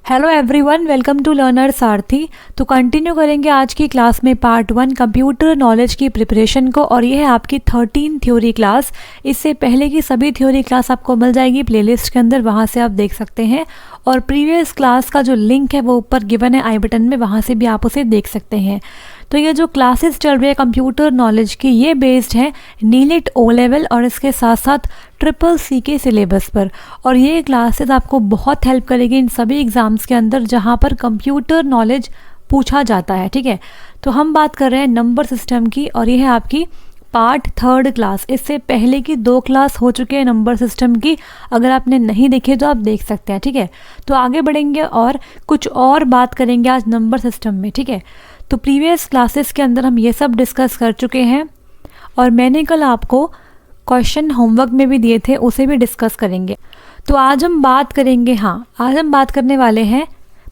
Hello everyone, welcome to learner Sarathi. तो continue करेंगे आज की क्लास में पार्ट 1 कंप्यूटर नॉलेज की प्रिपरेशन को, और ये है आपकी 13 थ्योरी क्लास। इससे पहले की सभी थ्योरी क्लास आपको मिल जाएगी प्लेलिस्ट के अंदर, वहाँ से आप देख सकते हैं। और प्रीवियस क्लास का जो लिंक है वो ऊपर गिवन है आई बटन में, वहाँ से भी आप उसे देख सकते हैं। तो ये जो क्लासेस चल रही है कंप्यूटर नॉलेज की, ये बेस्ड है नीलिट ओ लेवल और इसके साथ साथ CCC के सिलेबस पर। और ये क्लासेस आपको बहुत हेल्प करेगी इन सभी एग्ज़ाम्स के अंदर जहाँ पर कंप्यूटर नॉलेज पूछा जाता है। ठीक है, तो हम बात कर रहे हैं नंबर सिस्टम की, और ये है आपकी पार्ट 3 क्लास। इससे पहले की 2 क्लास हो चुके हैं नंबर सिस्टम की, अगर आपने नहीं देखे तो आप देख सकते हैं। ठीक है, तो आगे बढ़ेंगे और कुछ और बात करेंगे आज नंबर सिस्टम में। ठीक है, तो प्रीवियस क्लासेस के अंदर हम ये सब डिस्कस कर चुके हैं, और मैंने कल आपको क्वेश्चन होमवर्क में भी दिए थे, उसे भी डिस्कस करेंगे। तो आज हम बात करेंगे, आज हम बात करने वाले हैं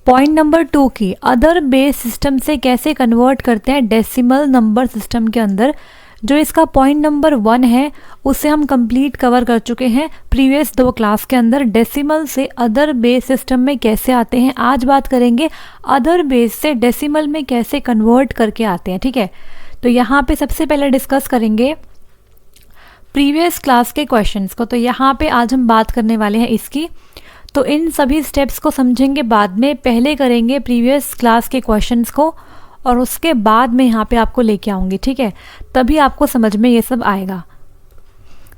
पॉइंट नंबर 2 की, अदर बेस सिस्टम से कैसे कन्वर्ट करते हैं डेसिमल नंबर सिस्टम के अंदर। जो इसका पॉइंट नंबर 1 है उसे हम कंप्लीट कवर कर चुके हैं प्रीवियस 2 क्लास के अंदर। डेसिमल से अदर बेस सिस्टम में कैसे आते हैं, आज बात करेंगे अदर बेस से डेसिमल में कैसे कन्वर्ट करके आते हैं। ठीक है, तो यहाँ पे सबसे पहले डिस्कस करेंगे प्रीवियस क्लास के क्वेश्चंस को। तो यहाँ पे आज हम बात करने वाले हैं इसकी। तो इन सभी स्टेप्स को समझेंगे बाद में, पहले करेंगे प्रीवियस क्लास के क्वेश्चंस को और उसके बाद में यहाँ पे आपको लेके आऊँगी। ठीक है, तभी आपको समझ में ये सब आएगा।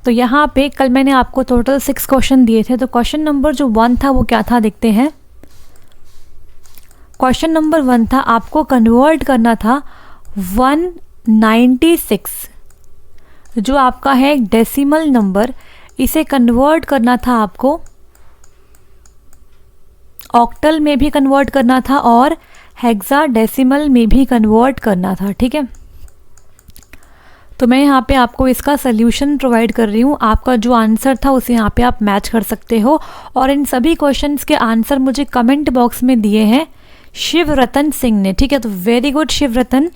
तो यहाँ पे कल मैंने आपको टोटल 6 क्वेश्चन दिए थे। तो क्वेश्चन नंबर जो 1 था वो क्या था, देखते हैं। क्वेश्चन नंबर 1 था, आपको कन्वर्ट करना था 196 जो आपका है डेसिमल नंबर, इसे कन्वर्ट करना था आपको ऑक्टल में भी कन्वर्ट करना था और हेक्साडेसिमल में भी कन्वर्ट करना था। ठीक है, तो मैं यहाँ पे आपको इसका सल्यूशन प्रोवाइड कर रही हूँ। आपका जो आंसर था उसे यहाँ पे आप मैच कर सकते हो। और इन सभी क्वेश्चंस के आंसर मुझे कमेंट बॉक्स में दिए हैं शिव रतन सिंह ने। ठीक है, तो वेरी गुड शिव रतन,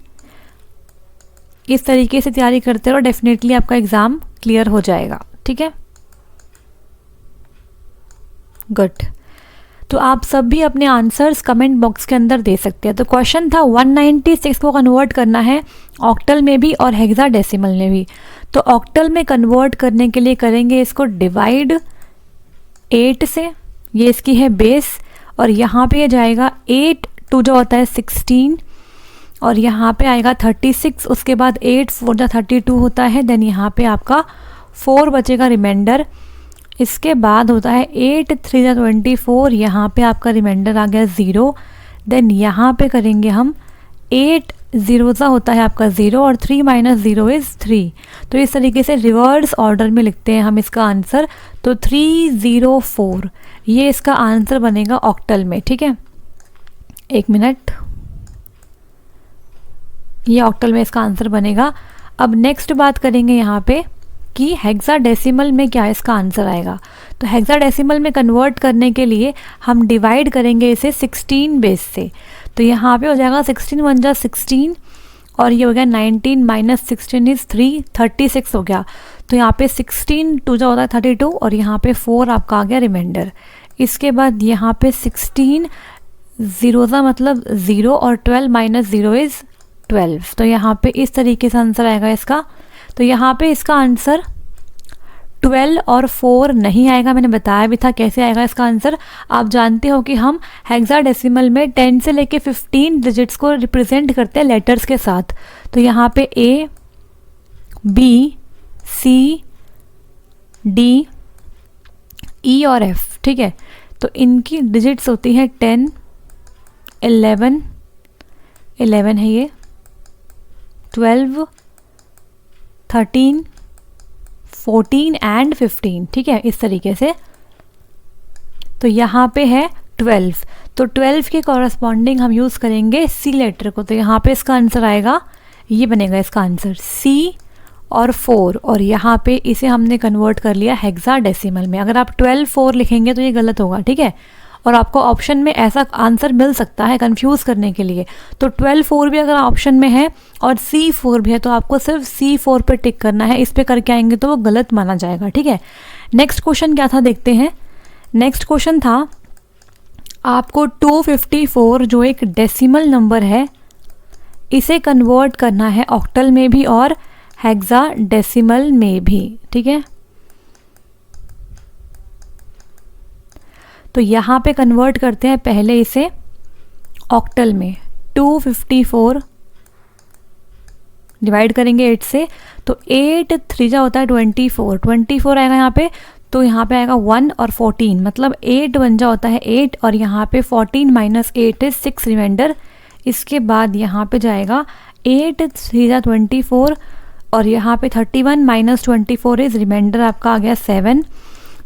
इस तरीके से तैयारी करते रहो, डेफिनेटली आपका एग्ज़ाम क्लियर हो जाएगा। ठीक है, गुड। तो आप सब भी अपने आंसर्स कमेंट बॉक्स के अंदर दे सकते हैं। तो क्वेश्चन था 196 को कन्वर्ट करना है ऑक्टल में भी और हेक्साडेसिमल में भी। तो ऑक्टल में कन्वर्ट करने के लिए करेंगे इसको डिवाइड 8 से, ये इसकी है बेस, और यहाँ पे जाएगा 8 2 जो होता है 16, और यहाँ पे आएगा 36, उसके बाद 8 4 जा 32 होता है, देन यहाँ पे आपका 4 बचेगा रिमाइंडर। इसके बाद होता है 8 3 जा 24, यहाँ पे आपका रिमाइंडर आ गया 0। देन यहाँ पे करेंगे हम 8 0 सा होता है आपका 0, और 3 - 0 इज़ 3। तो इस तरीके से रिवर्स ऑर्डर में लिखते हैं हम इसका आंसर। तो 304 ये इसका आंसर बनेगा ऑक्टल में। ठीक है, एक मिनट, ये ऑक्टल में इसका आंसर बनेगा। अब नेक्स्ट बात करेंगे यहाँ पे कि हेक्साडेसिमल में क्या इसका आंसर आएगा। तो हेक्साडेसिमल में कन्वर्ट करने के लिए हम डिवाइड करेंगे इसे 16 बेस से। तो यहाँ पे हो जाएगा 16 1 जा 16, और ये हो गया 19 - 16 इज़ 3 36 हो गया। तो यहाँ पे 16 2 जा होता है 32, और यहाँ पे 4 आपका आ गया रिमाइंडर। इसके बाद यहाँ पे 16 0 सा मतलब 0, और 12 - 0 इज़ 12। तो यहाँ पे इस तरीके से आंसर आएगा इसका। तो यहाँ पे इसका आंसर 12 और 4 नहीं आएगा, मैंने बताया भी था कैसे आएगा इसका आंसर। आप जानते हो कि हम हेक्साडेसिमल में 10 से लेके 15 डिजिट्स को रिप्रेजेंट करते हैं लेटर्स के साथ। तो यहाँ पे A B C D E और F। ठीक है, तो इनकी डिजिट्स होती हैं 10 11 11 है ये, 12 13 14 एंड 15। ठीक है, इस तरीके से। तो यहाँ पे है 12, तो 12 के कॉरस्पॉन्डिंग हम यूज़ करेंगे C लेटर को। तो यहाँ पे इसका आंसर आएगा, ये बनेगा इसका आंसर C और 4, और यहाँ पे इसे हमने कन्वर्ट कर लिया हेक्साडेसिमल में। अगर आप 12 4 लिखेंगे तो ये गलत होगा। ठीक है, और आपको ऑप्शन में ऐसा आंसर मिल सकता है कंफ्यूज करने के लिए। तो 12 4 भी अगर ऑप्शन में है और C4 भी है तो आपको सिर्फ C4 पे टिक करना है, इस पे करके आएंगे तो वो गलत माना जाएगा। ठीक है, नेक्स्ट क्वेश्चन क्या था देखते हैं। नेक्स्ट क्वेश्चन था आपको 254 जो एक डेसिमल नंबर है इसे कन्वर्ट करना है ऑक्टल में भी और हेक्साडेसिमल में भी, ठीक है। तो यहाँ पे कन्वर्ट करते हैं पहले इसे ऑक्टल में। 254 डिवाइड करेंगे 8 से, तो 8 3 जा होता है 24, 24 आएगा यहाँ पे, तो यहाँ पे आएगा 1 और 14, मतलब 8 1 जा होता है 8 और यहाँ पे 14 माइनस 8 इज 6 रिमाइंडर। इसके बाद यहाँ पे जाएगा 8 3 जा 24 और यहाँ पे 31 माइनस 24 इज रिमाइंडर आपका आ गया 7।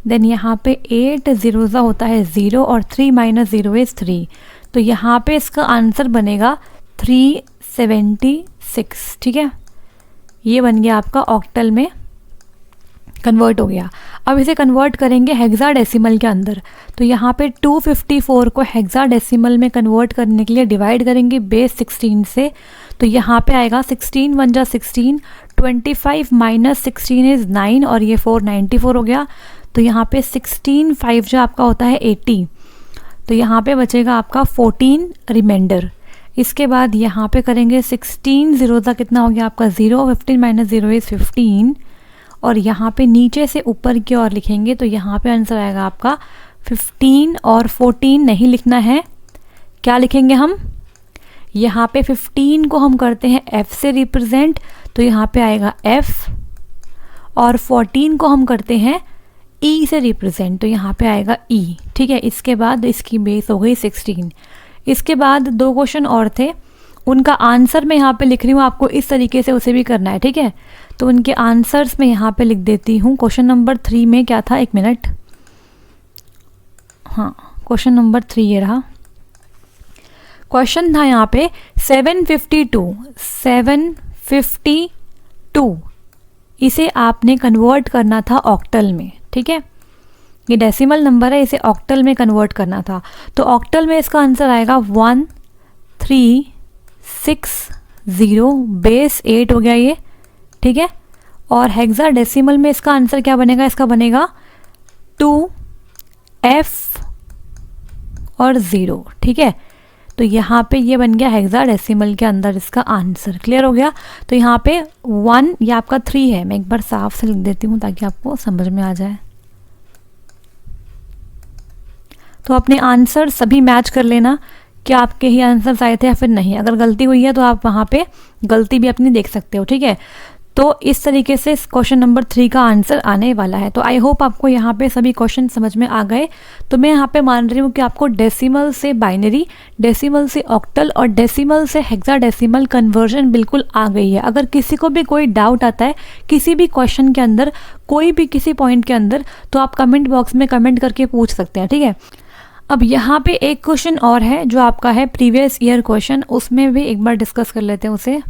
देन यहाँ पे 8 0 जा होता है 0 और 3 माइनस 0 इज 3, तो यहाँ पे इसका आंसर बनेगा 376, ठीक है। ये बन गया आपका ऑक्टल में कन्वर्ट हो गया। अब इसे कन्वर्ट करेंगे हेक्साडेसिमल के अंदर, तो यहाँ पे 254 को हेक्साडेसिमल में कन्वर्ट करने के लिए डिवाइड करेंगे बेस 16 से, तो यहाँ पे आएगा 16 1 जा 16, 25 माइनस 16 इज 9 और ये 494 हो गया। तो यहाँ पे 16 5 जो आपका होता है 80, तो यहाँ पे बचेगा आपका 14 रिमाइंडर। इसके बाद यहाँ पे करेंगे 16 0 का कितना हो गया आपका 0, 15 माइनस 0 इज 15 और यहाँ पे नीचे से ऊपर की ओर लिखेंगे, तो यहाँ पे आंसर आएगा आपका 15 और 14 नहीं लिखना है, क्या लिखेंगे हम, यहाँ पे 15 को हम करते हैं F से रिप्रेजेंट, तो यहाँ पे आएगा F और 14 को हम करते हैं E से रिप्रेजेंट, तो यहाँ पे आएगा E, ठीक है। इसके बाद इसकी बेस हो गई 16। इसके बाद 2 क्वेश्चन और थे, उनका आंसर मैं यहाँ पे लिख रही हूँ, आपको इस तरीके से उसे भी करना है, ठीक है। तो उनके आंसर्स मैं यहाँ पे लिख देती हूँ। क्वेश्चन नंबर 3 में क्या था, 1 मिनट, हाँ क्वेश्चन नंबर 3 ये रहा। क्वेश्चन था यहाँ पे 752, इसे आपने कन्वर्ट करना था ऑक्टल में, ठीक है। ये डेसिमल नंबर है, इसे ऑक्टल में कन्वर्ट करना था, तो ऑक्टल में इसका आंसर आएगा 1360 बेस 8 हो गया ये, ठीक है। और हेक्साडेसिमल में इसका आंसर क्या बनेगा, इसका बनेगा 2F और 0, ठीक है। तो यहाँ पे ये बन गया हेक्साडेसिमल के अंदर इसका आंसर। क्लियर हो गया। तो यहाँ पे 1 ये आपका 3 है, मैं एक बार साफ से लिख देती हूँ ताकि आपको समझ में आ जाए। तो अपने आंसर सभी मैच कर लेना कि आपके ही आंसर्स आए थे या फिर नहीं। अगर गलती हुई है तो आप वहाँ पे गलती भी अपनी देख सकते हो, ठीक है। तो इस तरीके से क्वेश्चन नंबर 3 का आंसर आने वाला है। तो आई होप आपको यहाँ पे सभी क्वेश्चन समझ में आ गए। तो मैं यहाँ पे मान रही हूँ कि आपको डेसिमल से बाइनरी, डेसिमल से ऑक्टल और डेसिमल से हेक्साडेसिमल कन्वर्जन बिल्कुल आ गई है। अगर किसी को भी कोई डाउट आता है किसी भी क्वेश्चन के अंदर, कोई भी किसी पॉइंट के अंदर, तो आप कमेंट बॉक्स में कमेंट करके पूछ सकते हैं, ठीक है। अब यहाँ पे एक क्वेश्चन और है जो आपका है प्रीवियस ईयर क्वेश्चन, उसमें भी एक बार डिस्कस कर लेते हैं उसे।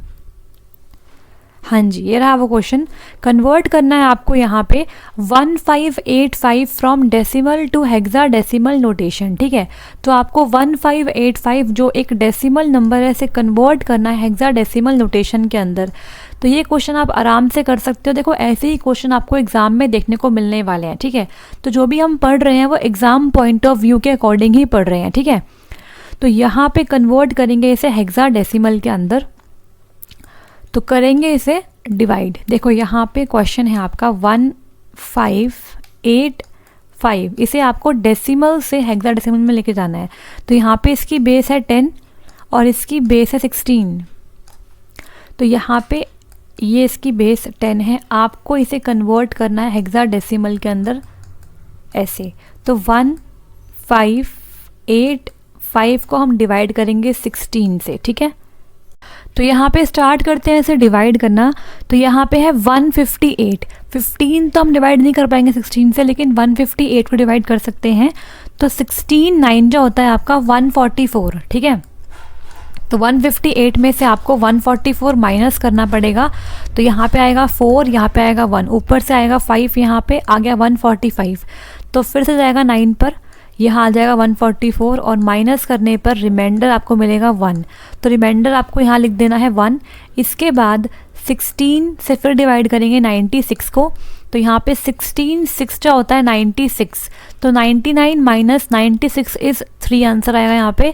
हाँ जी, ये रहा वो क्वेश्चन। कन्वर्ट करना है आपको यहाँ पे 1585 from decimal to hexadecimal notation, ठीक है। तो आपको 1585 जो एक डेसिमल नंबर है इसे कन्वर्ट करना है हेक्साडेसिमल नोटेशन के अंदर। तो ये क्वेश्चन आप आराम से कर सकते हो। देखो ऐसे ही क्वेश्चन आपको एग्जाम में देखने को मिलने वाले हैं, ठीक है। तो जो भी हम पढ़ रहे हैं वो एग्जाम पॉइंट ऑफ व्यू के अकॉर्डिंग ही पढ़ रहे हैं, ठीक है। तो यहाँ पे कन्वर्ट करेंगे इसे हेक्साडेसिमल के अंदर, तो करेंगे इसे डिवाइड। देखो यहाँ पे क्वेश्चन है आपका 1585, इसे आपको डेसिमल से हेक्साडेसिमल में लेके जाना है। तो यहाँ पे इसकी बेस है 10 और इसकी बेस है 16। तो यहाँ पे ये इसकी बेस 10 है, आपको इसे कन्वर्ट करना है हेक्साडेसिमल के अंदर ऐसे। तो 1585 को हम डिवाइड करेंगे 16 से, ठीक है। तो यहाँ पे स्टार्ट करते हैं इसे डिवाइड करना। तो यहाँ पे है 158, 15 तो हम डिवाइड नहीं कर पाएंगे 16 से, लेकिन 158 को डिवाइड कर सकते हैं। तो 16 9 जो होता है आपका 144, ठीक है। तो 158 में से आपको 144 माइनस करना पड़ेगा। तो यहाँ पे आएगा 4, यहाँ पे आएगा 1, ऊपर से आएगा 5, यहाँ पे आ गया 145। तो फिर से जाएगा 9 पर, यहाँ आ जाएगा 144 और माइनस करने पर रिमाइंडर आपको मिलेगा 1। तो रिमाइंडर आपको यहाँ लिख देना है 1। इसके बाद 16 से फिर डिवाइड करेंगे 96 को, तो यहाँ पे 16 6 होता है 96, तो 99 माइनस 96 इज़ 3 आंसर आएगा यहाँ पे।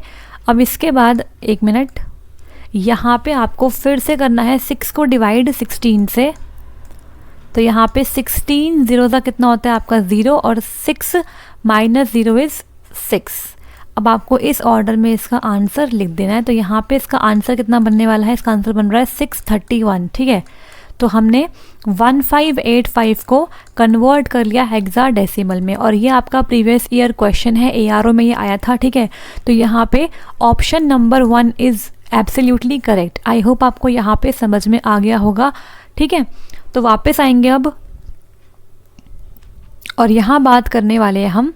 अब इसके बाद एक मिनट, यहाँ पे आपको फिर से करना है 6 को डिवाइड 16 से, तो यहाँ पे 16 0 का कितना होता है आपका 0 और 6 माइनस 0 इज़ 6। अब आपको इस ऑर्डर में इसका आंसर लिख देना है। तो यहाँ पे इसका आंसर कितना बनने वाला है, इसका आंसर बन रहा है 631, ठीक है। तो हमने 1585 को कन्वर्ट कर लिया हेक्साडेसिमल में, और ये आपका प्रीवियस ईयर क्वेश्चन है, ARO में ये आया था, ठीक है। तो यहाँ पे option number 1 is absolutely correct. I hope आपको यहाँ पे समझ में आ गया होगा, ठीक है। तो वापस आएंगे अब, और यहाँ बात करने वाले हैं हम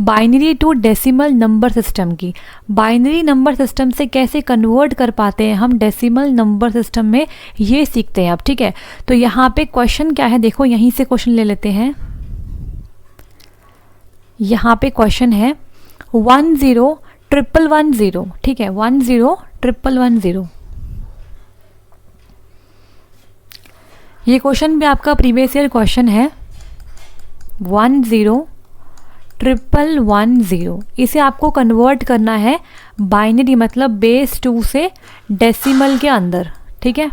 binary to decimal number system की। बाइनरी नंबर सिस्टम से कैसे कन्वर्ट कर पाते हैं हम डेसिमल नंबर सिस्टम में, ये सीखते हैं अब, ठीक है। तो यहाँ पे क्वेश्चन क्या है, देखो यहीं से क्वेश्चन ले लेते हैं। यहाँ पे क्वेश्चन है 101110, ठीक है, 101110। ये क्वेश्चन भी आपका प्रीवियस ईयर क्वेश्चन है, 101110। इसे आपको कन्वर्ट करना है बाइनरी मतलब बेस 2 से डेसिमल के अंदर, ठीक है।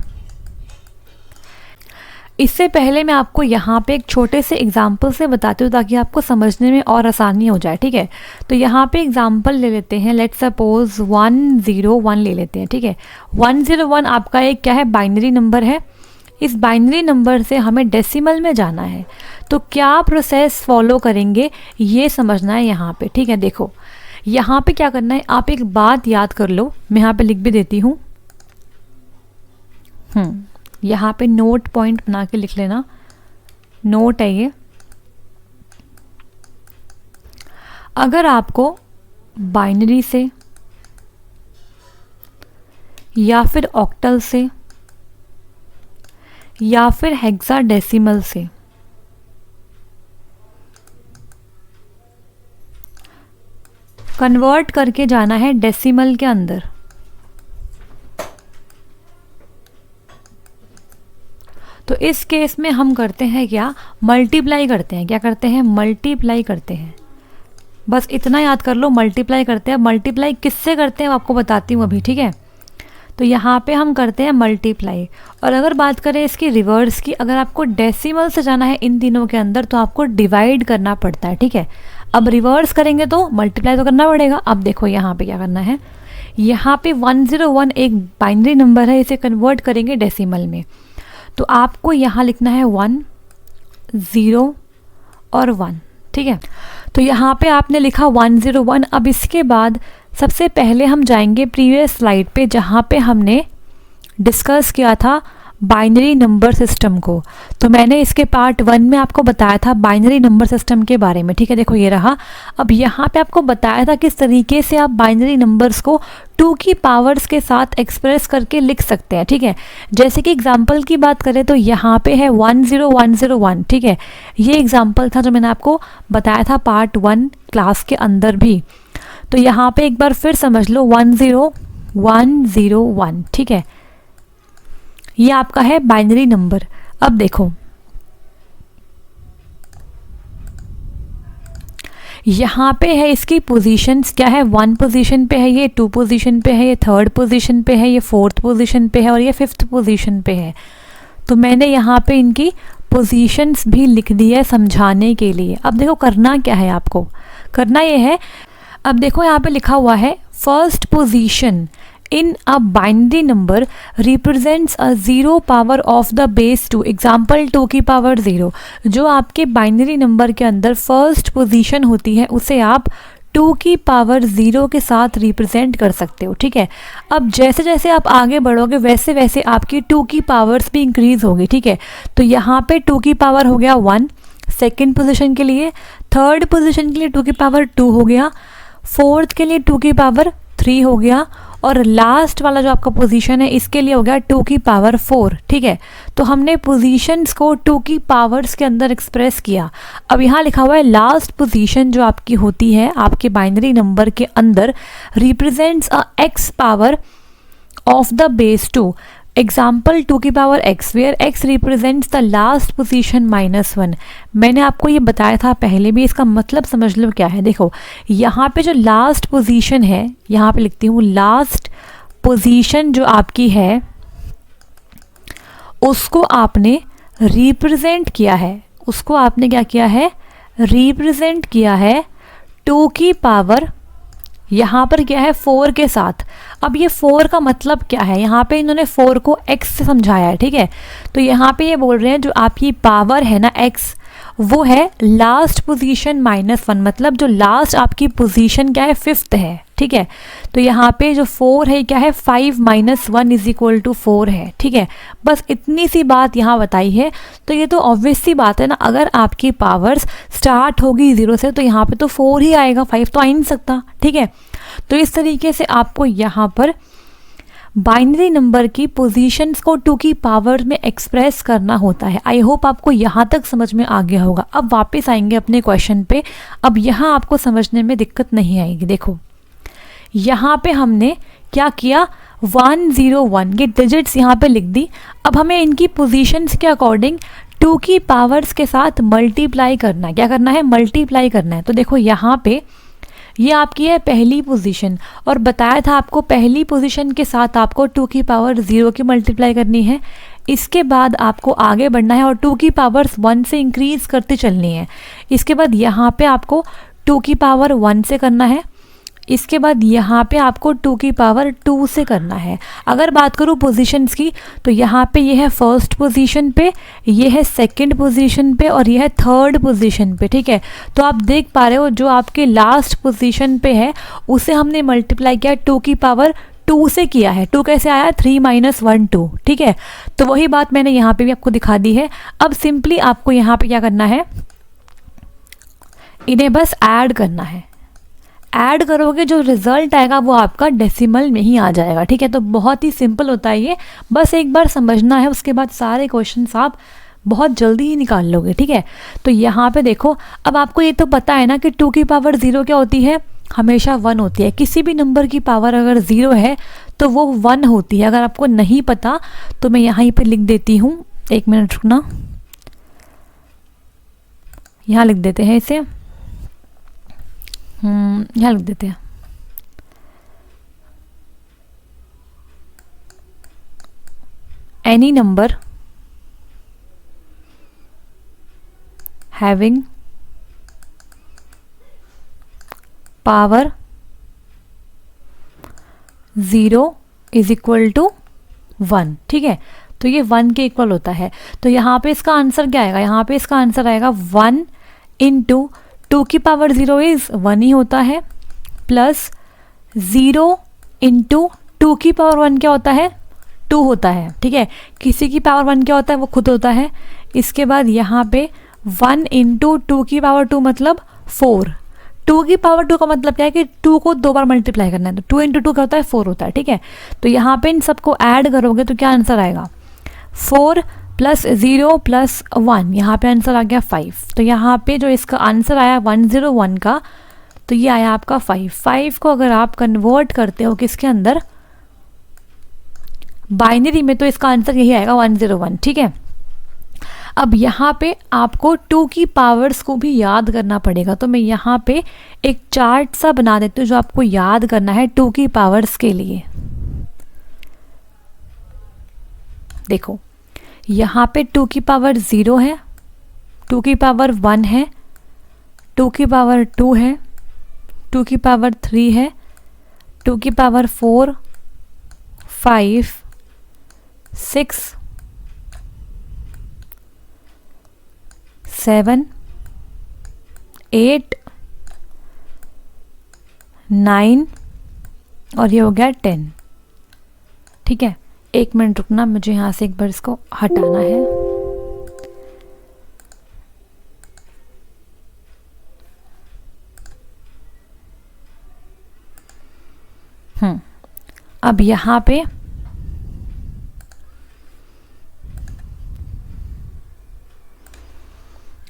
इससे पहले मैं आपको यहाँ पे एक छोटे से एग्जाम्पल से बताती हूँ ताकि आपको समझने में और आसानी हो जाए, ठीक है। तो यहाँ पे एग्जाम्पल ले लेते हैं, लेट्स सपोज 101 ले लेते हैं, ठीक है। 101 आपका एक क्या है, बाइनरी नंबर है। इस बाइनरी नंबर से हमें डेसिमल में जाना है, तो क्या प्रोसेस फॉलो करेंगे ये समझना है यहाँ पे, ठीक है। देखो यहाँ पे क्या करना है, आप एक बात याद कर लो, मैं यहाँ पे लिख भी देती हूँ। यहाँ पे नोट पॉइंट बना के लिख लेना, नोट है ये। अगर आपको बाइनरी से या फिर ऑक्टल से या फिर हेक्साडेसिमल से कन्वर्ट करके जाना है डेसिमल के अंदर, तो इस केस में हम करते हैं क्या, मल्टीप्लाई करते हैं। क्या करते हैं, मल्टीप्लाई करते हैं। बस इतना याद कर लो, मल्टीप्लाई करते हैं। मल्टीप्लाई किससे करते हैं आपको बताती हूँ अभी, ठीक है। तो यहाँ पे हम करते हैं मल्टीप्लाई। और अगर बात करें इसकी रिवर्स की, अगर आपको डेसिमल से जाना है इन तीनों के अंदर तो आपको डिवाइड करना पड़ता है, ठीक है। अब रिवर्स करेंगे तो मल्टीप्लाई तो करना पड़ेगा। अब देखो यहाँ पे क्या करना है, यहाँ पे 101 एक बाइनरी नंबर है, इसे कन्वर्ट करेंगे डेसिमल में, तो आपको यहाँ लिखना है 1 0 और 1, ठीक है। तो यहाँ पे आपने लिखा 101। अब इसके बाद सबसे पहले हम जाएंगे प्रीवियस स्लाइड पे जहाँ पे हमने डिस्कस किया था बाइनरी नंबर सिस्टम को। तो मैंने इसके पार्ट 1 में आपको बताया था बाइनरी नंबर सिस्टम के बारे में, ठीक है। देखो ये रहा। अब यहाँ पे आपको बताया था किस तरीके से आप बाइनरी नंबर्स को 2 की पावर्स के साथ एक्सप्रेस करके लिख सकते हैं, ठीक है। जैसे कि एग्जाम्पल की बात करें तो यहाँ पे है 10101, ठीक है। ये एग्जाम्पल था जो मैंने आपको बताया था पार्ट 1 क्लास के अंदर भी। तो यहाँ पे एक बार फिर समझ लो 10101, ठीक है। ये आपका है बाइनरी नंबर। अब देखो यहाँ पे है इसकी पोजीशंस क्या है, 1 पोजीशन पे है, ये 2 पोजीशन पे है, ये 3rd पोजीशन पे है, ये 4th पोजीशन पे है और ये 5th पोजीशन पे है। तो मैंने यहाँ पे इनकी पोजीशंस भी लिख दी है समझाने के लिए। अब देखो करना क्या है, आपको करना ये है, अब देखो यहाँ पे लिखा हुआ है first position in a binary number represents a 0 power of the base 2, example 2 की पावर 0। जो आपके बाइनरी नंबर के अंदर फर्स्ट पोजीशन होती है उसे आप 2 की पावर 0 के साथ रिप्रेजेंट कर सकते हो, ठीक है। अब जैसे जैसे आप आगे बढ़ोगे वैसे वैसे आपकी 2 की पावर्स भी इंक्रीज होगी, ठीक है। तो यहाँ पे 2 की पावर हो गया 1 सेकेंड पोजीशन के लिए, 3rd पोजीशन के लिए 2 की पावर 2 हो गया, 4th के लिए 2 की पावर 3 हो गया, और लास्ट वाला जो आपका पोजीशन है इसके लिए हो गया 2 की पावर 4, ठीक है। तो हमने पोजीशंस को 2 की पावर्स के अंदर एक्सप्रेस किया। अब यहाँ लिखा हुआ है लास्ट पोजीशन जो आपकी होती है आपके बाइनरी नंबर के अंदर represents a x power of the base 2। Example 2 की power x where x represents the last position -1। मैंने आपको ये बताया था पहले भी, इसका मतलब समझ लो क्या है। देखो यहाँ पे जो लास्ट पोजीशन है, यहाँ पे लिखती हूँ लास्ट पोजीशन जो आपकी है उसको आपने रिप्रेजेंट किया है, उसको आपने क्या किया है, रिप्रेजेंट किया है 2 की पावर, यहाँ पर क्या है 4 के साथ। अब ये 4 का मतलब क्या है, यहाँ पे इन्होंने 4 को x से समझाया है, ठीक है। तो यहाँ पे ये बोल रहे हैं जो आपकी पावर है ना x, वो है लास्ट पोजीशन -1, मतलब जो लास्ट आपकी पोजीशन क्या है 5th है, ठीक है। तो यहाँ पे जो 4 है क्या है 5 - 1 = 4 है, ठीक है। बस इतनी सी बात यहाँ बताई है। तो ये तो ऑब्वियस सी बात है ना, अगर आपकी पावर्स स्टार्ट होगी 0 से तो यहाँ पे तो 4 ही आएगा, 5 तो आ ही नहीं सकता, ठीक है। तो इस तरीके से आपको यहाँ पर बाइनरी नंबर की पोजीशंस को 2 की पावर में एक्सप्रेस करना होता है। आई होप आपको यहाँ तक समझ में आ गया होगा। अब वापस आएंगे अपने क्वेश्चन पे। अब यहाँ आपको समझने में दिक्कत नहीं आएगी। देखो यहाँ पे हमने क्या किया, 101 ये डिजिट्स यहाँ पे लिख दी। अब हमें इनकी पोजीशंस के अकॉर्डिंग 2 की पावर्स के साथ मल्टीप्लाई करना है। क्या करना है, मल्टीप्लाई करना है। तो देखो यहाँ पे ये आपकी है पहली पोजीशन, और बताया था आपको पहली पोजीशन के साथ आपको 2 की पावर 0 की मल्टीप्लाई करनी है। इसके बाद आपको आगे बढ़ना है और 2 की पावर्स 1 से इंक्रीज करते चलनी है। इसके बाद यहाँ पे आपको 2 की पावर 1 से करना है। इसके बाद यहाँ पे आपको 2 की पावर 2 से करना है। अगर बात करूँ पोजीशंस की तो यहाँ पे ये है फर्स्ट पोजीशन पे, ये है सेकंड पोजीशन पे और ये है थर्ड पोजीशन पे, ठीक है। तो आप देख पा रहे हो जो आपके लास्ट पोजीशन पे है उसे हमने मल्टीप्लाई किया 2 की पावर 2 से किया है। 2 कैसे आया, 3 - 1 2, ठीक है। तो वही बात मैंने यहाँ पे भी आपको दिखा दी है। अब सिंपली आपको यहाँ पे क्या करना है, इन्हें बस ऐड करना है। ऐड करोगे जो रिजल्ट आएगा वो आपका डेसिमल में ही आ जाएगा, ठीक है। तो बहुत ही सिंपल होता है ये, बस एक बार समझना है, उसके बाद सारे क्वेश्चंस आप बहुत जल्दी ही निकाल लोगे, ठीक है। तो यहाँ पे देखो, अब आपको ये तो पता है ना कि 2 की पावर 0 क्या होती है, हमेशा 1 होती है। किसी भी नंबर की पावर अगर 0 है तो वो 1 होती है। अगर आपको नहीं पता तो मैं यहाँ पे लिख देती हूँ, 1 मिनट रुकना, यहाँ लिख देते हैं इसे, यहाँ लिख देते हैं। एनी नंबर हैविंग पावर 0 = 1, ठीक है। तो ये 1 के इक्वल होता है। तो यहाँ पे इसका आंसर क्या आएगा, यहाँ पे इसका आंसर आएगा 1 × 2 की पावर 0 इज 1 ही होता है, प्लस 0 × 2 की पावर 1 क्या होता है, 2 होता है, ठीक है। किसी की पावर 1 क्या होता है, वो खुद होता है। इसके बाद यहाँ पे 1 × 2 की पावर 2 मतलब 4। 2 की पावर 2 का मतलब क्या है कि 2 को 2 बार मल्टीप्लाई करना है, तो 2 × 2 क्या होता है, 4 होता है, ठीक है। तो यहाँ पे इन सबको ऐड करोगे तो क्या आंसर आएगा, 4 + 0 + 1, यहाँ पे आंसर आ गया 5। तो यहाँ पे जो इसका आंसर आया 101 का, तो ये आया आपका 5 को अगर आप कन्वर्ट करते हो किसके अंदर, बाइनरी में, तो इसका आंसर यही आएगा 101, ठीक है। अब यहाँ पे आपको 2 की पावर्स को भी याद करना पड़ेगा। तो मैं यहाँ पे एक चार्ट सा बना देती हूँ जो आपको याद करना है 2 की पावर्स के लिए। देखो यहाँ पे 2 की पावर 0 है, 2 की पावर 1 है, 2 की पावर 2 है, 2 की पावर 3 है, 2 की पावर 4, 5, 6, 7, 8, 9 और ये हो गया 10, ठीक है। 1 मिनट रुकना, मुझे यहाँ से एक बार इसको हटाना है। अब यहाँ पे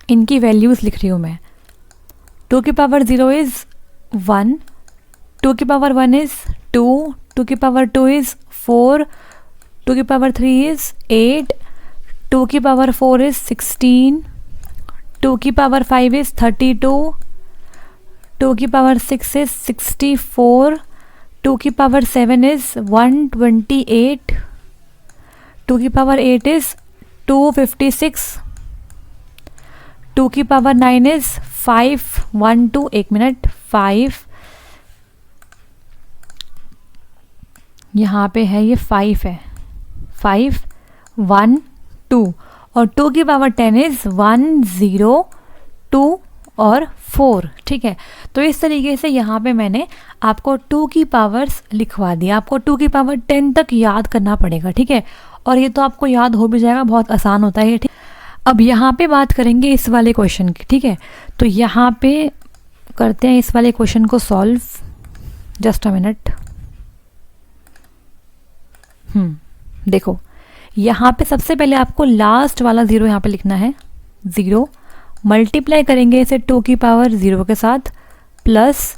इनकी वैल्यूज लिख रही हूँ मैं। 2 की पावर 0 इज 1, 2 की पावर 1 इज 2, 2 की पावर 2 इज 4, 2 की पावर 3 इज 8, 2 की पावर 4 इज 16, 2 की पावर 5 इज 32, 2 की पावर 6 इज 64, 2 की पावर 7 इज 128, 2 की पावर 8 इज 256, 2 की पावर 9 इज 512, एक मिनट, 5 यहाँ पे है, ये 5 है, 5 1 2, और 2 की पावर 10 इज 1 0 2 और 4। ठीक है, तो इस तरीके से यहाँ पे मैंने आपको 2 की पावर्स लिखवा दिया। आपको 2 की पावर 10 तक याद करना पड़ेगा। ठीक है, और ये तो आपको याद हो भी जाएगा, बहुत आसान होता है ये। ठीक, अब यहाँ पे बात करेंगे इस वाले क्वेश्चन की। ठीक है, तो यहाँ पे करते हैं इस वाले क्वेश्चन को सॉल्व। Just a minute. देखो यहाँ पे सबसे पहले आपको लास्ट वाला 0 यहाँ पे लिखना है। 0 मल्टीप्लाई करेंगे इसे 2 की पावर 0 के साथ, प्लस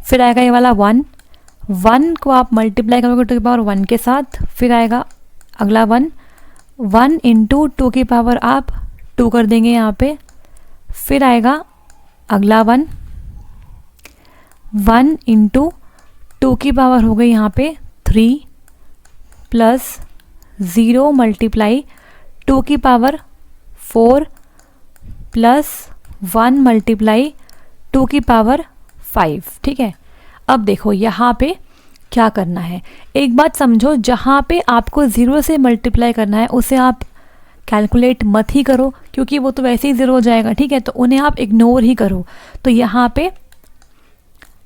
फिर आएगा ये वाला 1 को आप मल्टीप्लाई करोगे 2 की पावर 1 के साथ, फिर आएगा अगला 1 इंटू 2 की पावर आप 2 कर देंगे यहाँ पे, फिर आएगा अगला 1 इंटू 2 की पावर हो गई यहाँ पे 3, प्लस 0 मल्टीप्लाई 2 की पावर 4 प्लस 1 मल्टीप्लाई 2 की पावर 5। ठीक है, अब देखो यहाँ पे क्या करना है, एक बात समझो, जहाँ पे आपको 0 से मल्टीप्लाई करना है उसे आप कैलकुलेट मत ही करो, क्योंकि वो तो वैसे ही 0 हो जाएगा। ठीक है, तो उन्हें आप इग्नोर ही करो। तो यहाँ पे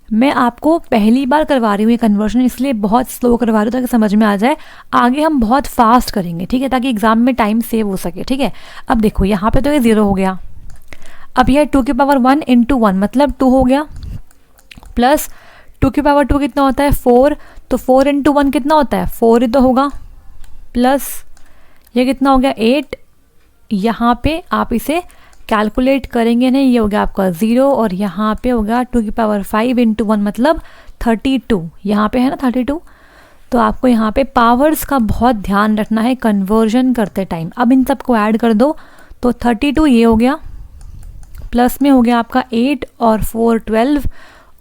मैं आपको पहली बार करवा रही हूँ ये कन्वर्शन, इसलिए बहुत स्लो करवा रही हूँ ताकि समझ में आ जाए। आगे हम बहुत फास्ट करेंगे। ठीक है, ताकि एग्जाम में टाइम सेव हो सके। ठीक है, अब देखो यहाँ पे तो ये 0 हो गया, अब यह 2 की पावर 1 इंटू 1 मतलब 2 हो गया, प्लस 2 की पावर 2 कितना होता है 4, तो 4 इंटू 1 कितना होता है 4 ही तो होगा, प्लस ये कितना हो गया 8। यहाँ पे आप इसे कैलकुलेट करेंगे नहीं, ये हो गया आपका 0, और यहाँ पे हो गया 2 की पावर 5 इंटू 1 मतलब 32, यहाँ पे है ना 32। तो आपको यहाँ पे पावर्स का बहुत ध्यान रखना है कन्वर्जन करते टाइम। अब इन सबको ऐड कर दो, तो 32 ये हो गया, प्लस में हो गया आपका 8 और 4 12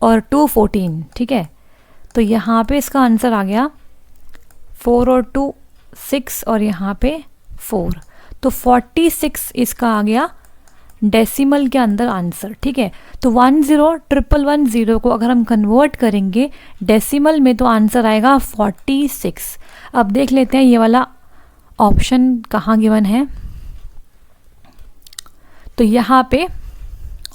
और 2 14। ठीक है, तो यहाँ पे इसका आंसर आ गया 4 और 2 6 और यहाँ पे 4, तो 46 इसका आ गया डेसिमल के अंदर आंसर। ठीक है, तो 10,110 को अगर हम कन्वर्ट करेंगे डेसिमल में तो आंसर आएगा 46। अब देख लेते हैं ये वाला ऑप्शन कहाँ गिवन है। तो यहाँ पे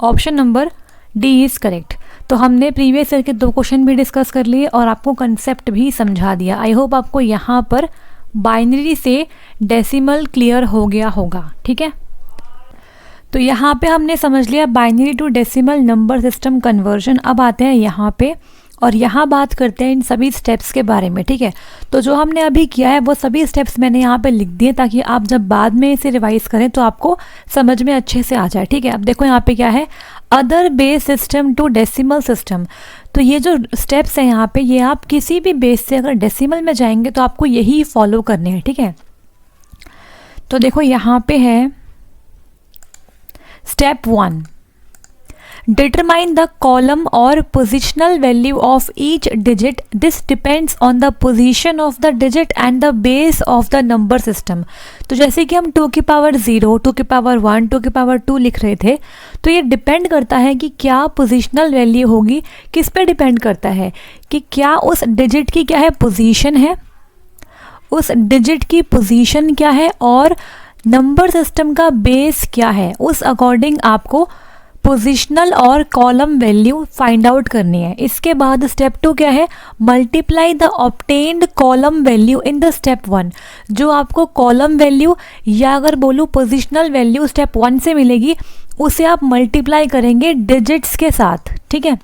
option number D is correct. तो हमने प्रीवियस ईयर के 2 क्वेश्चन भी डिस्कस कर लिए और आपको कंसेप्ट भी समझा दिया। आई होप आपको यहाँ पर बाइनरी से डेसिमल क्लियर हो गया होगा। ठीक है, तो यहाँ पे हमने समझ लिया binary to decimal number system conversion. अब आते हैं यहाँ पे और यहाँ बात करते हैं इन सभी स्टेप्स के बारे में। ठीक है, तो जो हमने अभी किया है वो सभी स्टेप्स मैंने यहाँ पे लिख दिए ताकि आप जब बाद में इसे रिवाइज करें तो आपको समझ में अच्छे से आ जाए। ठीक है, अब देखो यहाँ पे क्या है, other base system to decimal system. तो ये जो स्टेप्स हैं यहाँ पे, ये आप किसी भी बेस से अगर डेसिमल में जाएंगे तो आपको यही फॉलो करने हैं। ठीक है, तो देखो यहाँ पे है step 1, determine the column or positional value of each digit. This depends on the position of the digit and the base of the number system. तो जैसे कि हम 2 की पावर 0, 2 की पावर 1, 2 की पावर 2 लिख रहे थे, तो ये डिपेंड करता है कि क्या पोजिशनल वैल्यू होगी। किस पे डिपेंड करता है कि क्या उस डिजिट की क्या है पोजीशन है, उस डिजिट की पोजीशन क्या है और नंबर सिस्टम का बेस क्या है। उस अकॉर्डिंग आपको पोजिशनल और कॉलम वैल्यू फाइंड आउट करनी है। इसके बाद स्टेप 2 क्या है, multiply the obtained column value in the step 1। जो आपको कॉलम वैल्यू या अगर बोलूँ पोजिशनल वैल्यू स्टेप 1 से मिलेगी उसे आप मल्टीप्लाई करेंगे डिजिट्स के साथ। ठीक है,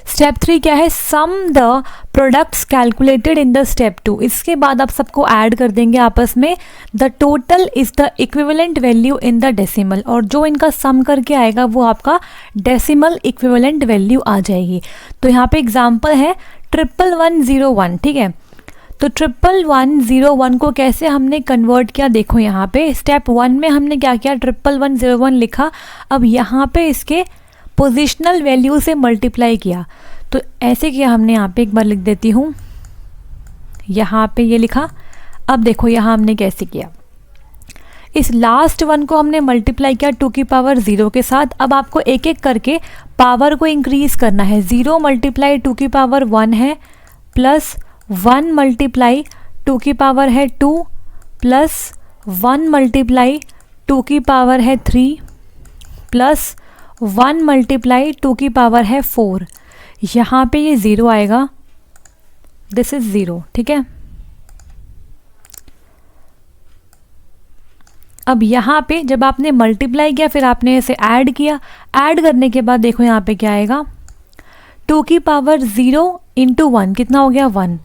स्टेप 3 क्या है, sum the products calculated in the step 2। इसके बाद आप सबको ऐड कर देंगे आपस में, the total is the equivalent value in the decimal, और जो इनका सम करके आएगा वो आपका डेसिमल इक्विवेलेंट वैल्यू आ जाएगी। तो यहाँ पे एग्जांपल है 11101। ठीक है, तो 11101 को कैसे हमने कन्वर्ट किया, देखो यहाँ पे स्टेप 1 में हमने क्या किया, 11101 लिखा। अब यहाँ पे इसके पोजिशनल वैल्यू से मल्टीप्लाई किया। तो ऐसे किया हमने, यहाँ पे एक बार लिख देती हूँ, यहाँ पे ये लिखा। अब देखो यहाँ हमने कैसे किया, इस लास्ट वन को हमने मल्टीप्लाई किया 2 की पावर 0 के साथ। अब आपको एक एक करके पावर को इंक्रीज करना है। 0 मल्टीप्लाई 2 की पावर 1 है, प्लस 1 मल्टीप्लाई 2 की पावर है 2, प्लस 1 मल्टीप्लाई 2 की पावर है 3, प्लस 1 मल्टीप्लाई 2 की पावर है 4। यहाँ पे ये 0 आएगा, दिस इज 0, ठीक है। अब यहाँ पे जब आपने मल्टीप्लाई किया फिर आपने इसे ऐड किया। ऐड करने के बाद देखो यहाँ पे क्या आएगा, 2 की पावर 0 इंटू 1 कितना हो गया 1,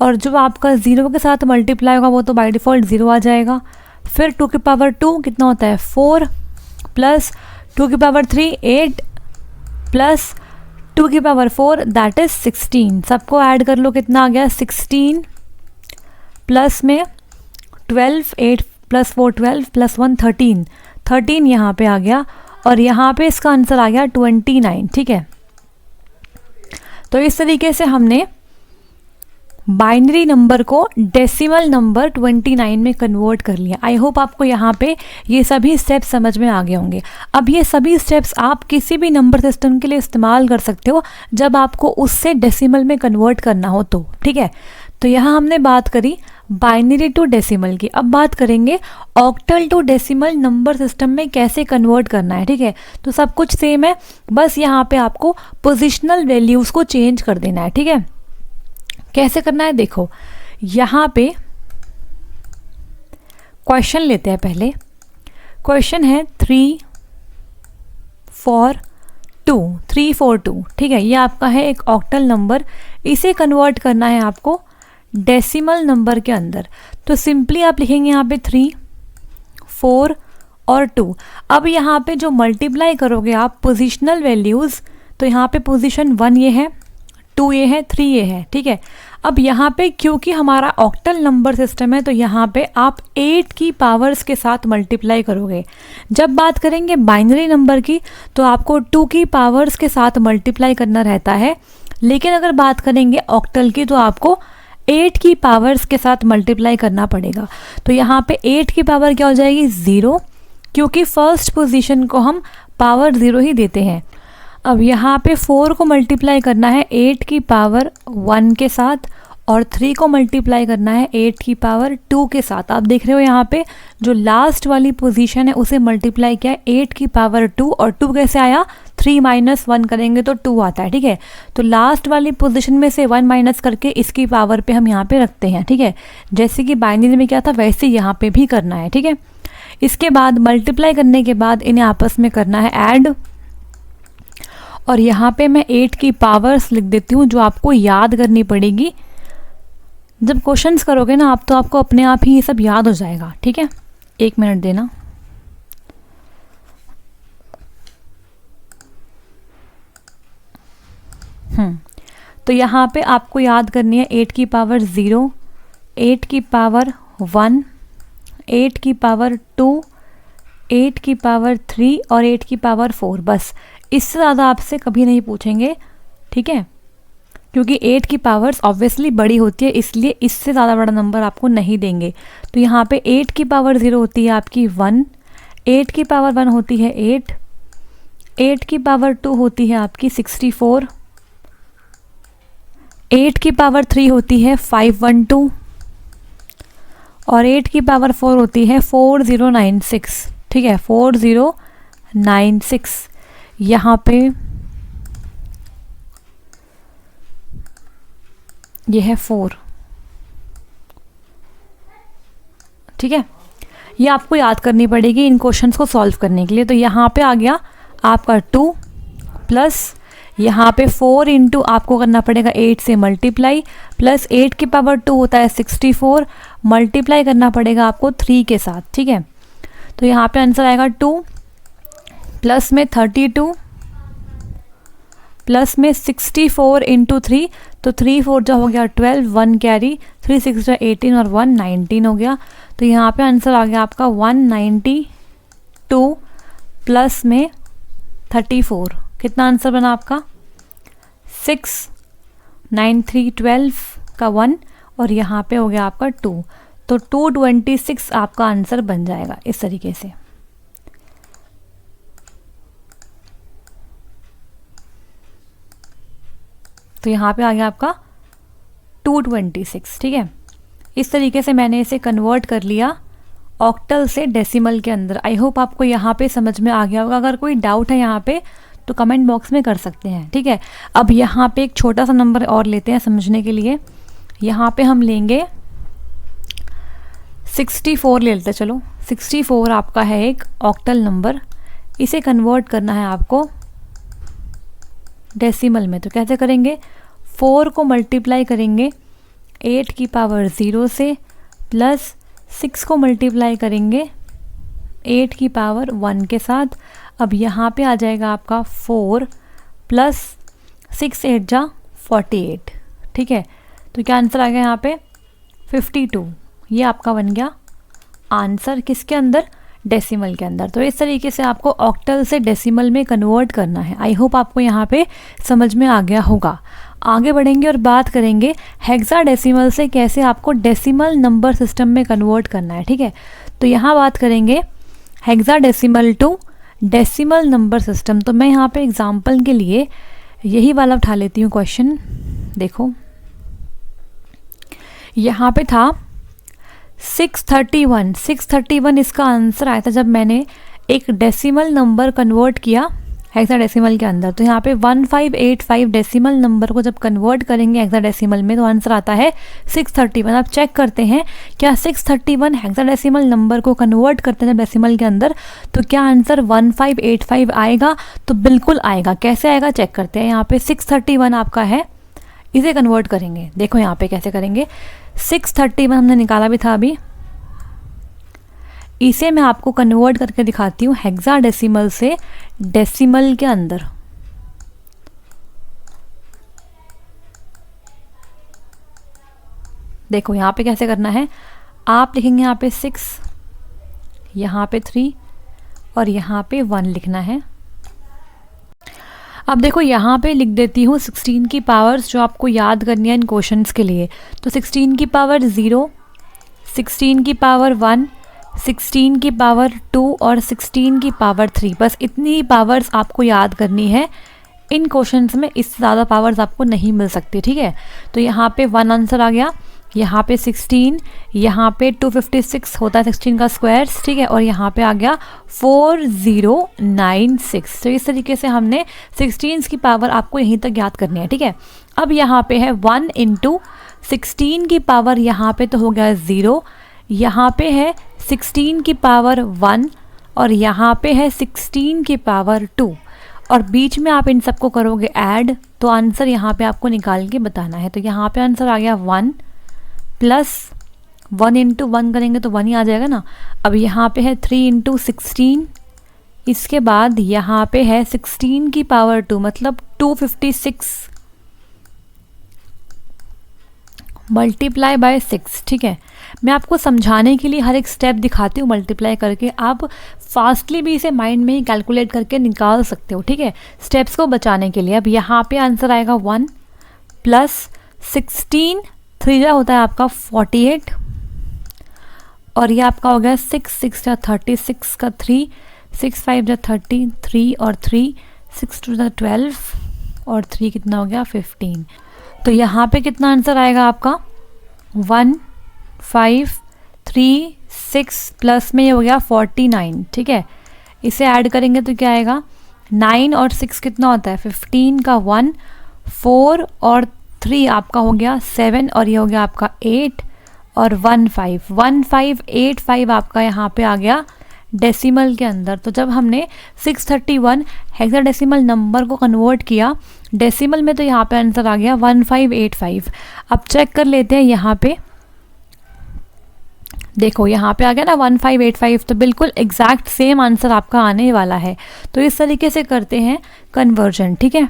और जो आपका 0 के साथ मल्टीप्लाई होगा वो तो बाय डिफ़ॉल्ट 0 आ जाएगा। फिर 2 की पावर 2 कितना होता है 4, प्लस 2 की पावर 3 8, प्लस 2 की पावर 4 दैट इज 16। सबको ऐड कर लो, कितना आ गया 16, प्लस में 12, 8 प्लस 4 12, प्लस 1 13, 13 यहाँ पे आ गया, और यहाँ पे इसका आंसर आ गया 29, ठीक है। तो इस तरीके से हमने बाइनरी नंबर को डेसिमल नंबर 29 में कन्वर्ट कर लिया। आई होप आपको यहाँ पे ये सभी स्टेप्स समझ में आ गए होंगे। अब ये सभी स्टेप्स आप किसी भी नंबर सिस्टम के लिए इस्तेमाल कर सकते हो जब आपको उससे डेसिमल में कन्वर्ट करना हो तो, ठीक है। तो यहाँ हमने बात करी बाइनरी टू डेसिमल की। अब बात करेंगे octal to decimal number system में कैसे कन्वर्ट करना है, ठीक है। तो सब कुछ सेम है, बस यहाँ पे आपको पोजिशनल वैल्यूज़ को चेंज कर देना है, ठीक है। कैसे करना है देखो, यहाँ पे क्वेश्चन लेते हैं। पहले क्वेश्चन है 3 4 2, 3 4 2, ठीक है। ये आपका है एक ऑक्टल नंबर, इसे कन्वर्ट करना है आपको डेसिमल नंबर के अंदर। तो सिंपली आप लिखेंगे यहाँ पे 3 4 और 2। अब यहाँ पे जो मल्टीप्लाई करोगे आप पोजिशनल वैल्यूज़, तो यहाँ पे पोजीशन 1 ये है, 2 ये है, 3 ये है, ठीक है। अब यहाँ पे क्योंकि हमारा ऑक्टल नंबर सिस्टम है तो यहाँ पे आप 8 की पावर्स के साथ मल्टीप्लाई करोगे। जब बात करेंगे बाइनरी नंबर की तो आपको 2 की पावर्स के साथ मल्टीप्लाई करना रहता है, लेकिन अगर बात करेंगे ऑक्टल की तो आपको 8 की पावर्स के साथ मल्टीप्लाई करना पड़ेगा। तो यहाँ पे 8 की पावर क्या हो जाएगी 0, क्योंकि फर्स्ट पोजीशन को हम पावर 0 ही देते हैं। अब यहाँ पे 4 को मल्टीप्लाई करना है 8 की पावर 1 के साथ, और 3 को मल्टीप्लाई करना है 8 की पावर 2 के साथ। आप देख रहे हो यहाँ पे जो लास्ट वाली पोजीशन है उसे मल्टीप्लाई किया 8 की पावर 2, और 2 कैसे आया, 3 माइनस 1 करेंगे तो 2 आता है, ठीक है। तो लास्ट वाली पोजीशन में से 1 माइनस करके इसकी पावर पे हम यहाँ पे रखते हैं, ठीक है। जैसे कि बाइनरी में क्या था वैसे यहाँ पे भी करना है, ठीक है। इसके बाद मल्टीप्लाई करने के बाद इन्हें आपस में करना है ऐड, और यहाँ पे मैं 8 की पावर्स लिख देती हूँ जो आपको याद करनी पड़ेगी। जब क्वेश्चंस करोगे ना आप तो आपको अपने आप ही ये सब याद हो जाएगा, ठीक है। 1 मिनट देना। तो यहाँ पे आपको याद करनी है 8 की पावर 0, 8 की पावर 1, 8 की पावर 2, 8 की पावर 3 और 8 की पावर 4। बस इससे ज़्यादा आपसे कभी नहीं पूछेंगे, ठीक है, क्योंकि 8 की पावर्स ऑब्वियसली बड़ी होती है, इसलिए इससे ज़्यादा बड़ा नंबर आपको नहीं देंगे। तो यहाँ पे 8 की पावर 0 होती है आपकी 1, 8 की पावर 1 होती है 8, 8 की पावर 2 होती है आपकी 64, 8 की पावर 3 होती है 512, और 8 की पावर 4 होती है 4096, ठीक है, 4096। यहाँ पे ये है 4, ठीक है। ये आपको याद करनी पड़ेगी इन क्वेश्चंस को सॉल्व करने के लिए। तो यहाँ पे आ गया आपका 2 प्लस यहाँ पे 4 इंटू आपको करना पड़ेगा 8 से मल्टीप्लाई, प्लस 8 की पावर 2 होता है 64, मल्टीप्लाई करना पड़ेगा आपको 3 के साथ, ठीक है। तो यहाँ पे आंसर आएगा 2 प्लस में 32, प्लस में 64 इंटू 3, तो 3 4 जो हो गया 12, 1 कैरी, 3 6 जो 18 और 1 19 हो गया। तो यहाँ पे आंसर आ गया आपका 192 प्लस में 34, कितना आंसर बना आपका 6 9 3 12 का 1 और यहाँ पे हो गया आपका 2, तो 226 आपका आंसर बन जाएगा इस तरीके से। तो यहाँ पे आ गया आपका 226, ठीक है। इस तरीके से मैंने इसे कन्वर्ट कर लिया ऑक्टल से डेसिमल के अंदर। आई होप आपको यहाँ पे समझ में आ गया होगा। अगर कोई डाउट है यहाँ पे तो कमेंट बॉक्स में कर सकते हैं, ठीक है। अब यहाँ पे एक छोटा सा नंबर और लेते हैं समझने के लिए। यहाँ पे हम लेंगे 64 ले लेते हैं, चलो 64 आपका है एक ऑक्टल नंबर। इसे कन्वर्ट करना है आपको डेसिमल में। तो कैसे करेंगे, 4 को मल्टीप्लाई करेंगे 8 की पावर 0 से, प्लस 6 को मल्टीप्लाई करेंगे 8 की पावर 1 के साथ। अब यहाँ पे आ जाएगा आपका 4 प्लस 6 8 जा 48, ठीक है। तो क्या आंसर आ गया यहाँ पे 52। ये आपका बन गया आंसर किसके अंदर, डेसिमल के अंदर। तो इस तरीके से आपको ऑक्टल से डेसिमल में कन्वर्ट करना है। आई होप आपको यहाँ पे समझ में आ गया होगा। आगे बढ़ेंगे और बात करेंगे हेक्साडेसिमल से कैसे आपको डेसिमल नंबर सिस्टम में कन्वर्ट करना है, ठीक है। तो यहाँ बात करेंगे hexadecimal to decimal number system. तो मैं यहाँ पे एग्जांपल के लिए यही वाला उठा लेती हूँ क्वेश्चन। देखो यहाँ पे था 631 इसका आंसर आया था जब मैंने एक डेसिमल नंबर कन्वर्ट किया हेक्साडेसिमल के अंदर। तो यहाँ पे 1585 डेसिमल नंबर को जब कन्वर्ट करेंगे हेक्साडेसिमल में तो आंसर आता है 631। अब चेक करते हैं क्या 631 हेक्साडेसिमल नंबर को कन्वर्ट करते हैं डेसिमल के अंदर तो क्या आंसर 1585 आएगा। तो बिल्कुल आएगा। कैसे आएगा चेक करते हैं। यहाँ पे 631 आपका है, इसे कन्वर्ट करेंगे। देखो यहाँ पे कैसे करेंगे, 631 हमने निकाला भी था अभी, इसे मैं आपको कन्वर्ट करके दिखाती हूँ हेक्साडेसिमल से डेसिमल के अंदर। देखो यहाँ पे कैसे करना है, आप लिखेंगे यहाँ पे 6, यहाँ पे 3 और यहाँ पे 1 लिखना है। अब देखो यहाँ पे लिख देती हूँ 16 की पावर्स जो आपको याद करनी है इन क्वेश्चंस के लिए। तो 16 की पावर 0, 16 की पावर 1, 16 की पावर 2 और 16 की पावर 3, बस इतनी ही पावर्स आपको याद करनी है इन क्वेश्चंस में। इससे ज़्यादा पावर्स आपको नहीं मिल सकती, ठीक है। तो यहाँ पे 1 आंसर आ गया, यहाँ पे 16, यहाँ पे 256 होता है 16 का स्क्वायर्स, ठीक है। और यहाँ पे आ गया 4096। तो इस तरीके से हमने 16 की पावर आपको यहीं तक याद करनी है, ठीक है। अब यहाँ पे है 1 इंटू 16 की पावर, यहाँ पे तो हो गया 0, यहाँ पे है 16 की पावर 1 और यहाँ पे है 16 की पावर 2 और बीच में आप इन सबको करोगे ऐड तो आंसर यहाँ पे आपको निकाल के बताना है। तो यहाँ पे आंसर आ गया 1 प्लस 1 इंटू 1 करेंगे तो 1 ही आ जाएगा ना। अब यहाँ पे है 3 इंटू 16, इसके बाद यहाँ पे है 16 की पावर 2 मतलब 256 मल्टीप्लाई बाय 6, ठीक है। मैं आपको समझाने के लिए हर एक स्टेप दिखाती हूँ मल्टीप्लाई करके, आप फास्टली भी इसे माइंड में ही कैलकुलेट करके निकाल सकते हो, ठीक है, स्टेप्स को बचाने के लिए। अब यहाँ पे आंसर आएगा 1 प्लस 16, 3 जा होता है आपका 48 और ये आपका हो गया 6 6 जा 36 का 3, 6 5 जा 30, 3 और 3, 6 2 जा 12 और 3 कितना हो गया 15। तो यहाँ पे कितना आंसर आएगा आपका 1 5 3 6 प्लस में ये हो गया 49, ठीक है। इसे ऐड करेंगे तो क्या आएगा 9 और 6 कितना होता है 15 का 1, 4 और 3 आपका हो गया 7 और ये हो गया आपका 8 और 1585 आपका यहाँ पे आ गया डेसिमल के अंदर। तो जब हमने 631 हेक्साडेसिमल नंबर को कन्वर्ट किया डेसिमल में तो यहाँ पे आंसर आ गया 1585। अब चेक कर लेते हैं यहाँ पे, देखो यहाँ पे आ गया ना 1585, तो बिल्कुल एग्जैक्ट सेम आंसर आपका आने वाला है। तो इस तरीके से करते हैं कन्वर्जन, ठीक है।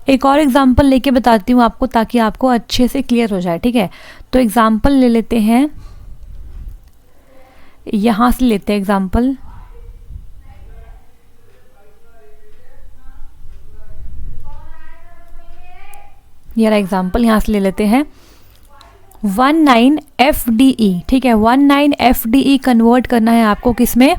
एक और एग्जाम्पल लेके बताती हूँ आपको ताकि आपको अच्छे से क्लियर हो जाए, ठीक है। तो एग्जाम्पल ले लेते हैं, यहाँ से लेते हैं एग्जाम्पल। ये रहा एग्जाम्पल, यहाँ से ले लेते हैं 19 FDE, ठीक है। 19 FDE कन्वर्ट करना है आपको किस में,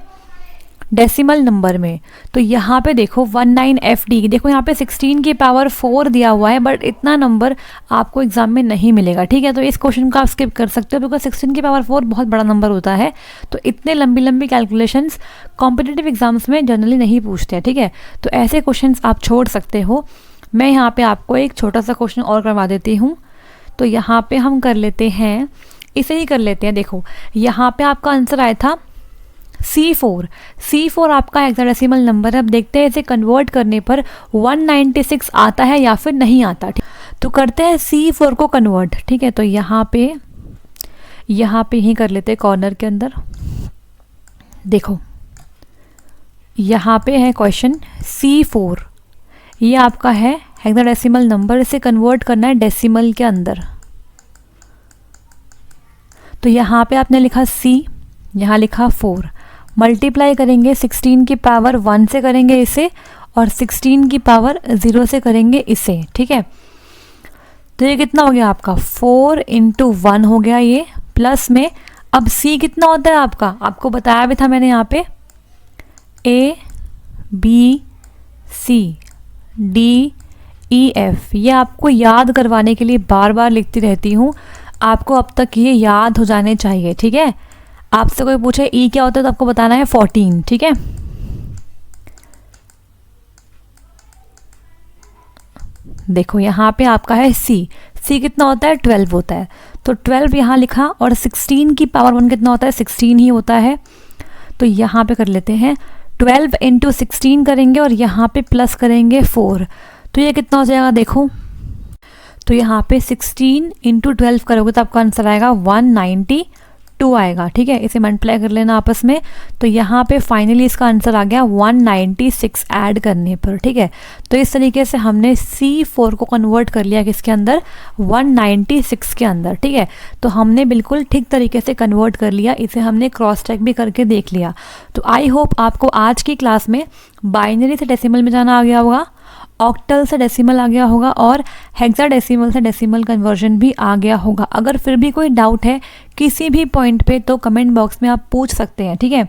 डेसिमल नंबर में। तो यहाँ पे देखो 19 FDE, देखो यहाँ पे 16 की पावर 4 दिया हुआ है, बट इतना नंबर आपको एग्जाम में नहीं मिलेगा, ठीक है। तो इस क्वेश्चन को आप स्किप कर सकते हो बिकॉज 16 की पावर 4 बहुत बड़ा नंबर होता है। तो इतने लंबी लंबी कैलकुलेशंस कॉम्पिटिटिव एग्जाम्स में जनरली नहीं पूछते हैं, ठीक है। तो ऐसे क्वेश्चंस आप छोड़ सकते हो। मैं यहाँ पे आपको एक छोटा सा क्वेश्चन और करवा देती हूँ। तो यहाँ पे हम कर लेते हैं, इसे ही कर लेते हैं। देखो यहाँ पे आपका आंसर आया था C4 आपका हेक्साडेसिमल नंबर है। अब देखते हैं इसे कन्वर्ट करने पर 196 आता है या फिर नहीं आता। तो करते हैं C4 को कन्वर्ट, ठीक है। तो यहाँ पे ही कर लेते हैं कॉर्नर के अंदर। देखो यहाँ पे है क्वेश्चन C4, ये आपका है हेक्साडेसिमल नंबर, इसे कन्वर्ट करना है डेसिमल के अंदर। तो यहाँ पे आपने लिखा C, यहाँ लिखा 4, मल्टीप्लाई करेंगे 16 की पावर 1 से करेंगे इसे, और 16 की पावर 0 से करेंगे इसे, ठीक है। तो ये कितना हो गया आपका 4 × 1 हो गया ये, प्लस में अब C कितना होता है आपका, आपको बताया भी था मैंने यहाँ पे A B C D E F, ये आपको याद करवाने के लिए बार बार लिखती रहती हूँ, आपको अब तक ये याद हो जाने चाहिए, ठीक है। आपसे कोई पूछे E क्या होता है तो आपको बताना है 14, ठीक है। देखो यहाँ पे आपका है C कितना होता है 12 होता है, तो 12 यहाँ लिखा, और 16 की पावर 1 कितना होता है 16 ही होता है। तो यहाँ पे कर लेते हैं 12 × 16 करेंगे और यहाँ पे प्लस करेंगे 4, तो ये कितना हो जाएगा देखो। तो यहाँ पे 16 × 12 करोगे तो आपका आंसर आएगा 192 आएगा, ठीक है। इसे मल्टीप्लाई कर लेना आपस में। तो यहाँ पे फाइनली इसका आंसर आ गया 196 ऐड करने पर, ठीक है। तो इस तरीके से हमने C4 को कन्वर्ट कर लिया किसके अंदर, 196 के अंदर, ठीक है। तो हमने बिल्कुल ठीक तरीके से कन्वर्ट कर लिया, इसे हमने क्रॉस चेक भी करके देख लिया। तो आई होप आपको आज की क्लास में बाइनरी से डेसिमल में जाना आ गया होगा, ऑक्टल से डेसिमल आ गया होगा, और हेक्साडेसिमल से डेसिमल कन्वर्जन भी आ गया होगा। अगर फिर भी कोई डाउट है किसी भी पॉइंट पे तो कमेंट बॉक्स में आप पूछ सकते हैं, ठीक है।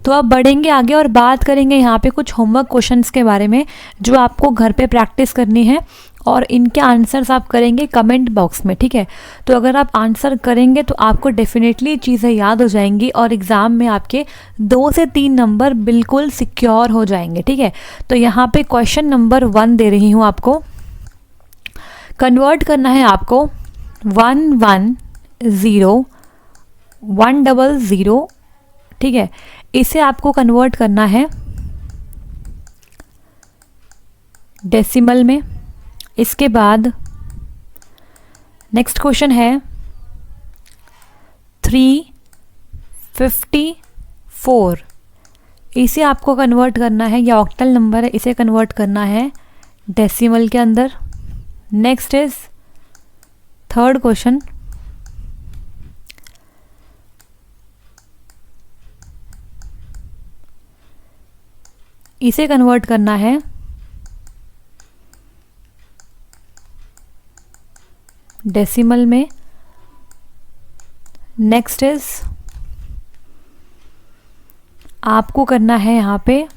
तो अब बढ़ेंगे आगे और बात करेंगे यहाँ पे कुछ होमवर्क क्वेश्चंस के बारे में जो आपको घर पे प्रैक्टिस करनी है, और इनके आंसर्स आप करेंगे कमेंट बॉक्स में, ठीक है। तो अगर आप आंसर करेंगे तो आपको डेफिनेटली चीज़ें याद हो जाएंगी और एग्ज़ाम में आपके 2 से 3 नंबर बिल्कुल सिक्योर हो जाएंगे, ठीक है। तो यहाँ पे क्वेश्चन नंबर 1 दे रही हूँ आपको, कन्वर्ट करना है आपको 110 100, ठीक है। इसे आपको कन्वर्ट करना है डेसिमल में। इसके बाद नेक्स्ट क्वेश्चन है 354, इसे आपको कन्वर्ट करना है, या ऑक्टल नंबर है, इसे कन्वर्ट करना है डेसिमल के अंदर। नेक्स्ट इज थर्ड क्वेश्चन, इसे कन्वर्ट करना है डेसिमल में। नेक्स्ट इज आपको करना है यहाँ पे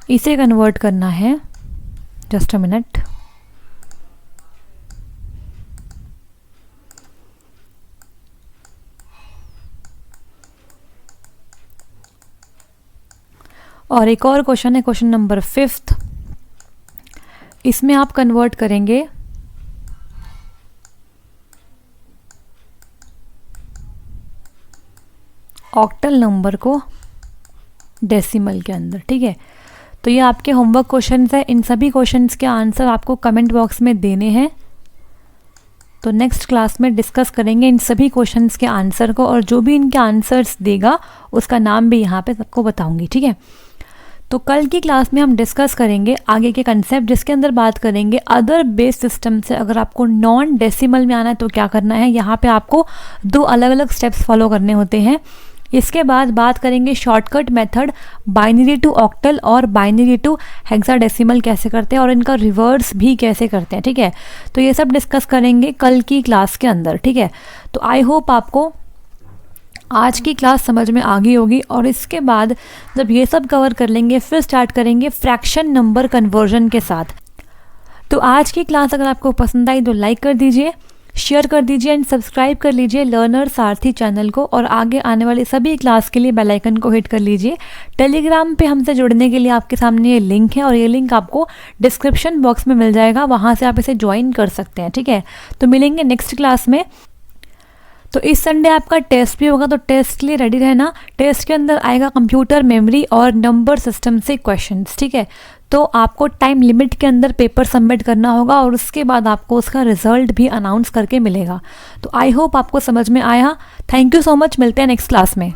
इसे कन्वर्ट करना है, जस्ट अ मिनट, और एक और क्वेश्चन है क्वेश्चन नंबर 5, इसमें आप कन्वर्ट करेंगे ऑक्टल नंबर को डेसिमल के अंदर, ठीक है। तो ये आपके होमवर्क क्वेश्चंस है, इन सभी क्वेश्चंस के आंसर आपको कमेंट बॉक्स में देने हैं। तो नेक्स्ट क्लास में डिस्कस करेंगे इन सभी क्वेश्चंस के आंसर को, और जो भी इनके आंसर्स देगा उसका नाम भी यहाँ पे सबको बताऊंगी, ठीक है। तो कल की क्लास में हम डिस्कस करेंगे आगे के कंसेप्ट, जिसके अंदर बात करेंगे अदर बेस सिस्टम से अगर आपको नॉन डेसिमल में आना है तो क्या करना है। यहाँ पे आपको 2 अलग अलग स्टेप्स फॉलो करने होते हैं। इसके बाद बात करेंगे shortcut method, binary to octal और बाइनरी टू हेक्साडेसिमल कैसे करते हैं और इनका रिवर्स भी कैसे करते हैं, ठीक है। तो ये सब डिस्कस करेंगे कल की क्लास के अंदर, ठीक है। तो आई होप आपको आज की क्लास समझ में आ गई होगी, और इसके बाद जब ये सब कवर कर लेंगे फिर स्टार्ट करेंगे फ्रैक्शन नंबर कन्वर्जन के साथ। तो आज की क्लास अगर आपको पसंद आई तो लाइक कर दीजिए, शेयर कर दीजिए एंड सब्सक्राइब कर लीजिए लर्नर सारथी चैनल को, और आगे आने वाली सभी क्लास के लिए बेल आइकन को हिट कर लीजिए। टेलीग्राम पे हमसे जुड़ने के लिए आपके सामने ये लिंक है, और ये लिंक आपको डिस्क्रिप्शन बॉक्स में मिल जाएगा, वहाँ से आप इसे ज्वाइन कर सकते हैं, ठीक है। तो मिलेंगे नेक्स्ट क्लास में। तो इस संडे आपका टेस्ट भी होगा, तो टेस्ट के लिए रेडी रहना। टेस्ट के अंदर आएगा कंप्यूटर मेमोरी और नंबर सिस्टम से क्वेश्चंस, ठीक है। तो आपको टाइम लिमिट के अंदर पेपर सबमिट करना होगा, और उसके बाद आपको उसका रिजल्ट भी अनाउंस करके मिलेगा। तो आई होप आपको समझ में आया। थैंक यू सो मच, मिलते हैं नेक्स्ट क्लास में।